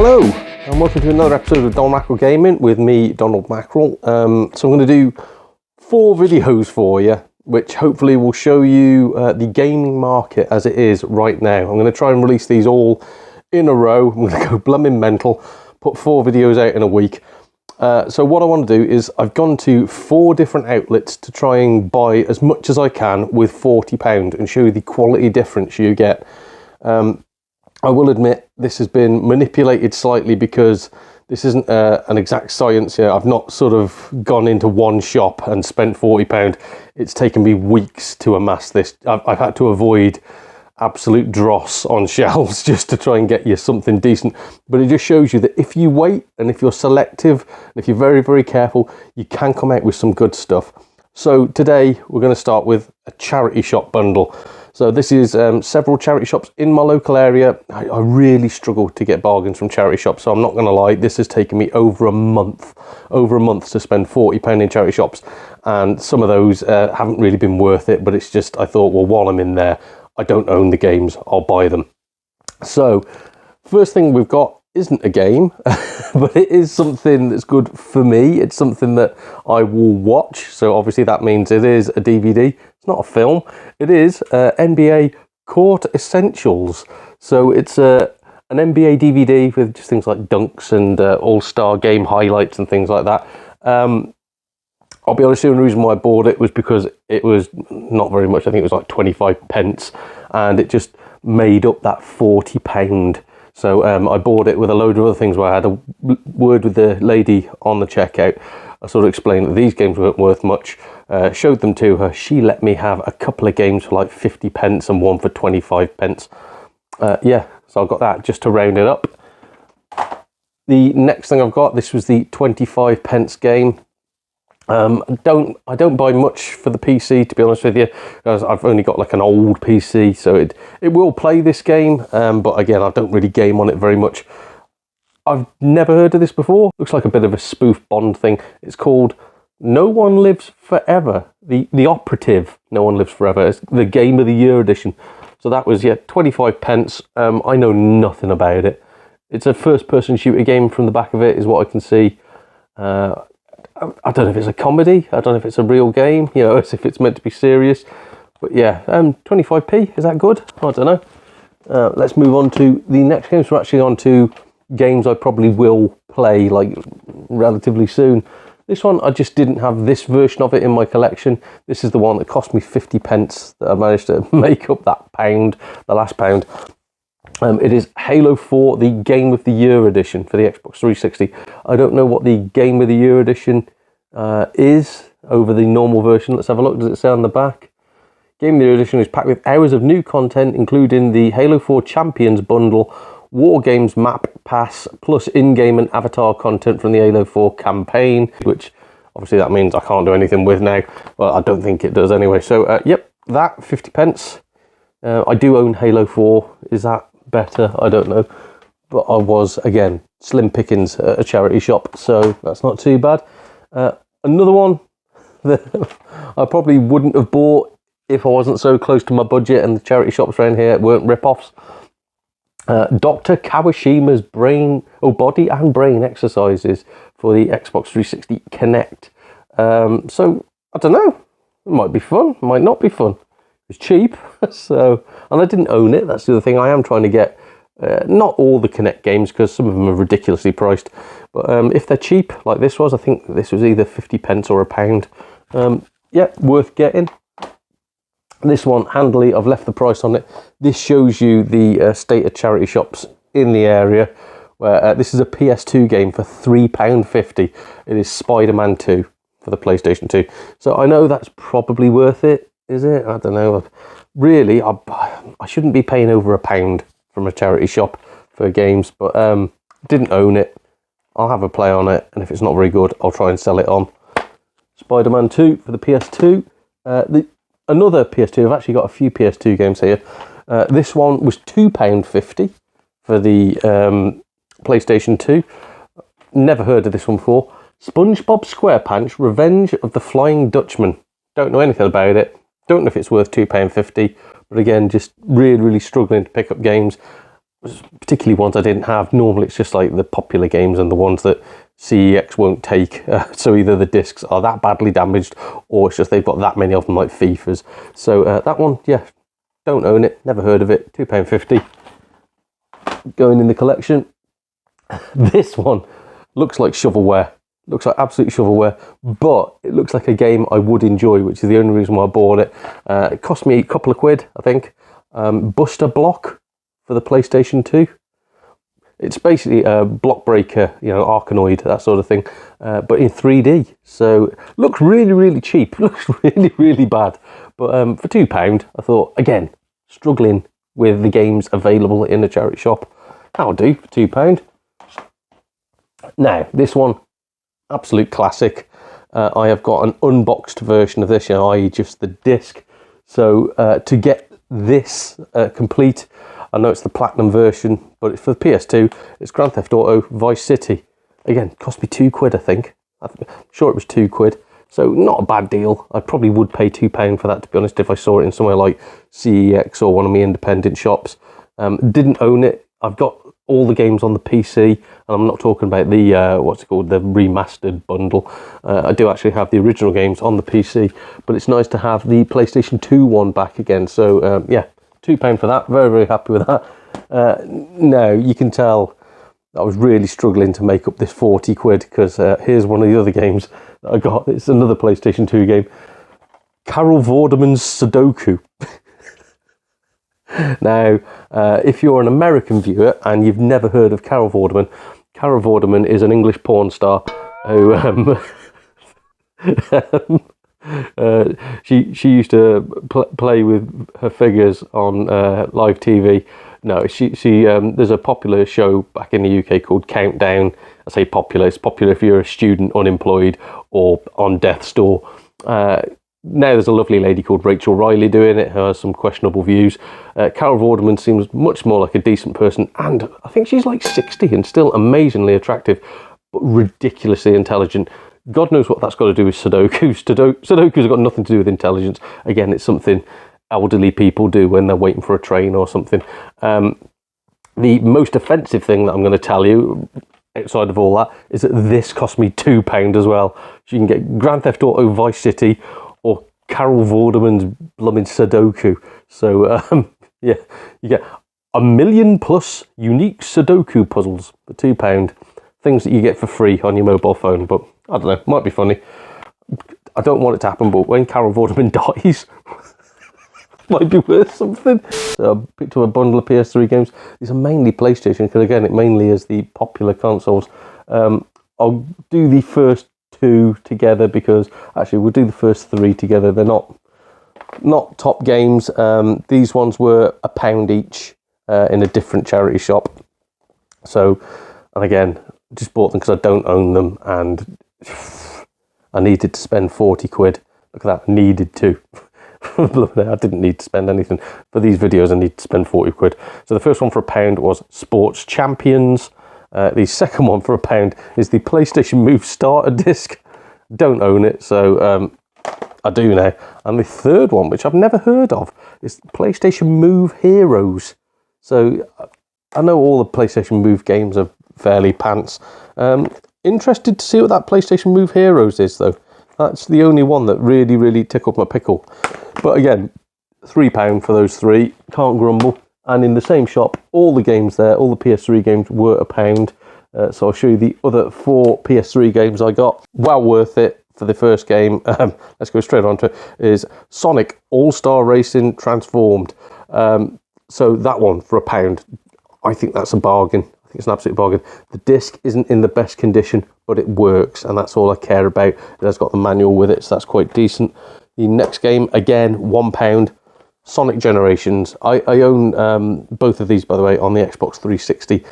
Hello, and welcome to another episode of Don Mackerel Gaming with me, Donald Mackerel. So I'm going to do 4 videos for you, which hopefully will show you the gaming market as it is right now. I'm going to try and release these all in a row. I'm going to go blooming mental, put 4 videos out in a week. So what I want to do is I've gone to 4 different outlets to try and buy as much as I can with £40 and show you the quality difference you get. I will admit this has been manipulated slightly because this isn't an exact science here. I've not sort of gone into one shop and spent £40. It's taken me weeks to amass this. I've had to avoid absolute dross on shelves just to try and get you something decent. But it just shows you that if you wait and if you're selective and if you're very, very careful, you can come out with some good stuff. So today we're going to start with a charity shop bundle. So this is several charity shops in my local area. I really struggle to get bargains from charity shops, so I'm not going to lie, this has taken me over a month to spend £40 in charity shops, and some of those haven't really been worth it, but it's just, I thought, well, while I'm in there, I don't own the games, I'll buy them. So first thing we've got isn't a game, but it is something that's good for me. It's something that I will watch, so obviously that means it is a DVD. It's not a film. It is NBA Court Essentials. So it's an NBA DVD with just things like dunks and all-star game highlights and things like that. I'll be honest, the only reason why I bought it was because it was not very much. I think it was like 25 pence, and it just made up that £40. So I bought it with a load of other things where I had a word with the lady on the checkout. I sort of explained that these games weren't worth much, showed them to her. She let me have a couple of games for like 50 pence and one for 25 pence. Yeah, so I got that just to round it up. The next thing I've got, this was the 25 pence game. I don't buy much for the PC, to be honest with you, because I've only got like an old PC, so it will play this game, but again, I don't really game on it very much. I've never heard of this before. Looks like a bit of a spoof Bond thing. It's called No One Lives Forever. The operative No One Lives Forever. It's the Game of the Year edition. So that was, yeah, 25 pence. I know nothing about it. It's a first-person shooter game from the back of it, is what I can see. I don't know if it's a comedy. I don't know if it's a real game, you know, as if it's meant to be serious. But yeah, 25p, is that good? I don't know. Let's move on to the next game. So we're actually on to games I probably will play like relatively soon. This one, I just didn't have this version of it in my collection. This is the one that cost me 50 pence that I managed to make up that pound, the last pound. It is Halo 4, the Game of the Year edition for the Xbox 360. I don't know what the Game of the Year edition is over the normal version. Let's have a look. Does it say on the back? Game of the Year edition is packed with hours of new content, including the Halo 4 Champions bundle, War Games map pass, plus in-game and avatar content from the Halo 4 campaign, which obviously that means I can't do anything with now. Well, I don't think it does anyway. So, yep, that, 50 pence. I do own Halo 4. Is that better? I don't know. But I was, again, slim pickings at a charity shop, so that's not too bad. Another one that I probably wouldn't have bought if I wasn't so close to my budget and the charity shops around here weren't rip-offs. Dr. Kawashima's body and brain exercises for the Xbox 360 Kinect. So, I don't know. It might be fun, might not be fun. It's cheap, so, and I didn't own it. That's the other thing. I am trying to get not all the Kinect games because some of them are ridiculously priced. But if they're cheap, like this was, I think this was either 50 pence or a pound. Yeah, worth getting. This one, handily, I've left the price on it. This shows you the state of charity shops in the area. Where this is a PS2 game for £3.50. It is SpiderMan II for the PlayStation 2. So I know that's probably worth it. Is it? I don't know. Really, I shouldn't be paying over £1 from a charity shop for games, but didn't own it. I'll have a play on it, and if it's not very good, I'll try and sell it on. SpiderMan 2 for the PS2. Another PS2, I've actually got a few PS2 games here. This one was £2.50 for the PlayStation 2. Never heard of this one before. SpongeBob SquarePants Revenge of the Flying Dutchman. Don't know anything about it. Don't know if it's worth £2.50. But again, just really, really struggling to pick up games. particularly ones I didn't have. Normally it's just like the popular games and the ones that CEX won't take. So either the discs are that badly damaged, or it's just they've got that many of them, like FIFAs. So that one, yeah, don't own it, never heard of it, £2.50. Going in the collection. This one looks like shovelware. Looks like absolute shovelware, but it looks like a game I would enjoy, which is the only reason why I bought it. It cost me a couple of quid, I think. Bust-a-bloc for the PlayStation 2. It's basically a block breaker, you know, Arkanoid, that sort of thing, but in 3D. So looks really, really cheap. Looks really, really bad. But for £2, I thought, again, struggling with the games available in a charity shop. That'll do for £2. Now, this one, absolute classic. I have got an unboxed version of this, you know, i.e. just the disc. So to get this complete, I know it's the platinum version, but it's for the PS2. It's Grand Theft Auto Vice City. Again, cost me £2, I think. I'm sure it was £2. So not a bad deal. I probably would pay £2 for that, to be honest, if I saw it in somewhere like CEX or one of my independent shops. Didn't own it. I've got all the games on the PC, and I'm not talking about the what's it called, the remastered bundle. I do actually have the original games on the PC, but it's nice to have the PlayStation 2 one back again. So yeah, £2 for that. Very, very happy with that. Now you can tell I was really struggling to make up this £40, because here's one of the other games that I got. It's another PlayStation 2 game, Carol Vorderman's Sodoku. Now, if you're an American viewer and you've never heard of Carol Vorderman is an English porn star who she used to play with her figures on live TV. No, she there's a popular show back in the UK called Countdown. I say popular, it's popular if you're a student, unemployed, or on death's door. Now there's a lovely lady called Rachel Riley doing it, who has some questionable views. Carol Vorderman seems much more like a decent person, and I think she's like 60 and still amazingly attractive, but ridiculously intelligent. God knows what that's got to do with Sudoku. Sudoku's got nothing to do with intelligence. Again, it's something elderly people do when they're waiting for a train or something. The most offensive thing that I'm going to tell you, outside of all that, is that this cost me £2 as well. So you can get Grand Theft Auto Vice City or Carol Vorderman's blooming Sodoku. So yeah, you get 1 million+ unique Sodoku puzzles for £2. Things that you get for free on your mobile phone. But I don't know, might be funny. I don't want it to happen, but when Carol Vorderman dies, might be worth something. So I picked up a bundle of PS3 games. These are mainly PlayStation, because again, it mainly is the popular consoles. I'll do the first 2 together, because actually we'll do the first 3 together. They're not top games. These ones were £1 each in a different charity shop. So, and again, just bought them because I don't own them, and I needed to spend £40. Look at that, needed to. I didn't need to spend anything. For these videos, I need to spend £40. So the first one for £1 was Sports Champions. The second one for £1 is the PlayStation Move Starter Disc. Don't own it, so I do now. And the third one, which I've never heard of, is PlayStation Move Heroes. So I know all the PlayStation Move games are fairly pants. Interested to see what that PlayStation Move Heroes is, though. That's the only one that really, really tickled my pickle. But again, £3 for those 3. Can't grumble. And in the same shop, all the games there, all the PS3 games were £1. So I'll show you the other 4 PS3 games I got. Well worth it for the first game. Let's go straight on to it. Is Sonic All-Star Racing Transformed. So that one for £1. I think that's a bargain. I think it's an absolute bargain. The disc isn't in the best condition, but it works, and that's all I care about. It has got the manual with it, so that's quite decent. The next game, again, £1. Sonic Generations. I own both of these, by the way, on the Xbox 360.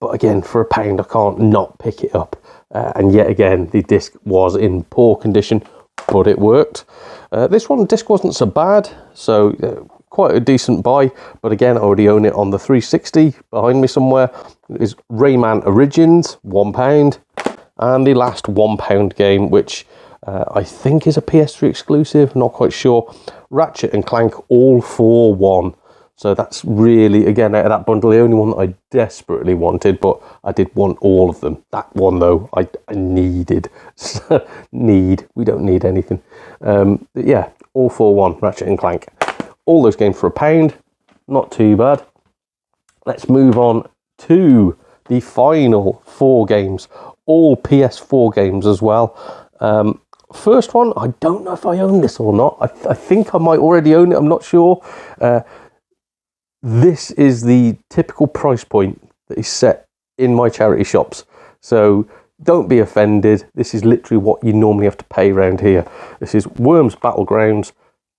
But again, for £1, I can't not pick it up. And yet again, the disc was in poor condition, but it worked. This one, the disc wasn't so bad, so quite a decent buy. But again, I already own it on the 360 behind me somewhere. It is Rayman Origins, £1. And the last £1 game, which I think is a PS3 exclusive, not quite sure. Ratchet and Clank All for One. So that's really, again, out of that bundle, the only one that I desperately wanted, but I did want all of them. That one, though, I needed. We don't need anything. But yeah, all for one, Ratchet and Clank. All those games for £1. Not too bad. Let's move on to the final 4 games. All PS4 games as well. First one, I don't know if I own this or not. I think I might already own it. I'm not sure. This is the typical price point that is set in my charity shops. So don't be offended. This is literally what you normally have to pay around here. This is Worms Battlegrounds,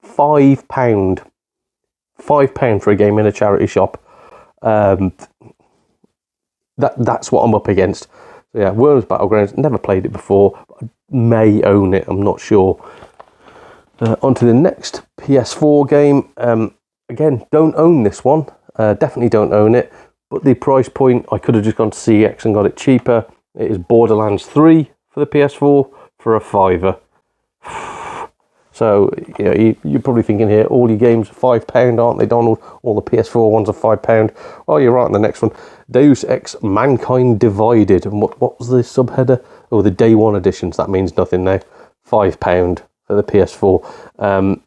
£5. £5 for a game in a charity shop. That's what I'm up against. So yeah, Worms Battlegrounds, never played it before. I may own it, I'm not sure. On to the next PS4 game. Again, don't own this one. Definitely don't own it. But the price point, I could have just gone to CX and got it cheaper. It is Borderlands 3 for the PS4 for a £5. So, you know, you're probably thinking here, all your games are £5, aren't they, Donald? All the PS4 ones are £5. Oh, you're right on the next one. Deus Ex Mankind Divided. And what was the subheader? Oh, the Day 1 editions. That means nothing now. £5 for the PS4.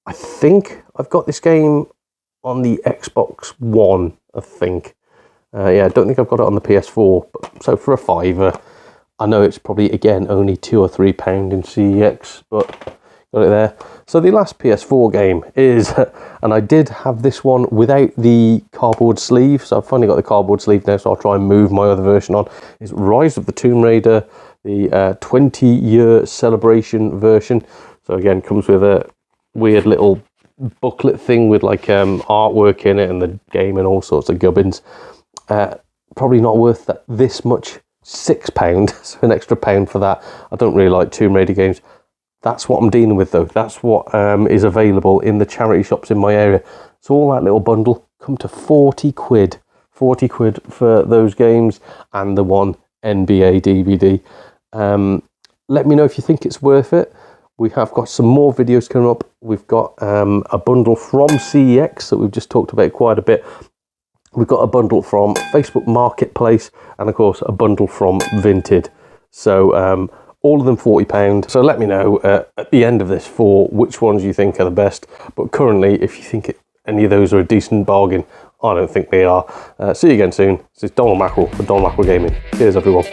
I think I've got this game on the Xbox One, I think. Yeah, I don't think I've got it on the PS4. But, so for a £5, I know it's probably, again, only £2 or £3 in CEX, but got it there. So the last PS4 game is, and I did have this one without the cardboard sleeve, so I've finally got the cardboard sleeve now, so I'll try and move my other version on. It's Rise of the Tomb Raider, the 20-year celebration version. So again, comes with a weird little booklet thing with like artwork in it and the game and all sorts of gubbins. Probably not worth this much. £6, so an extra £1 for that. I don't really like Tomb Raider games. That's what I'm dealing with, though. That's what is available in the charity shops in my area. So all that little bundle come to 40 quid. 40 quid for those games and the one NBA DVD. Let me know if you think it's worth it. We have got some more videos coming up. We've got a bundle from CEX that we've just talked about quite a bit. We've got a bundle from Facebook Marketplace and, of course, a bundle from Vinted. So all of them £40. So let me know at the end of this for which ones you think are the best. But currently, if you think any of those are a decent bargain, I don't think they are. See you again soon. This is Donald Mackerel for Donald Mackerel Gaming. Cheers, everyone.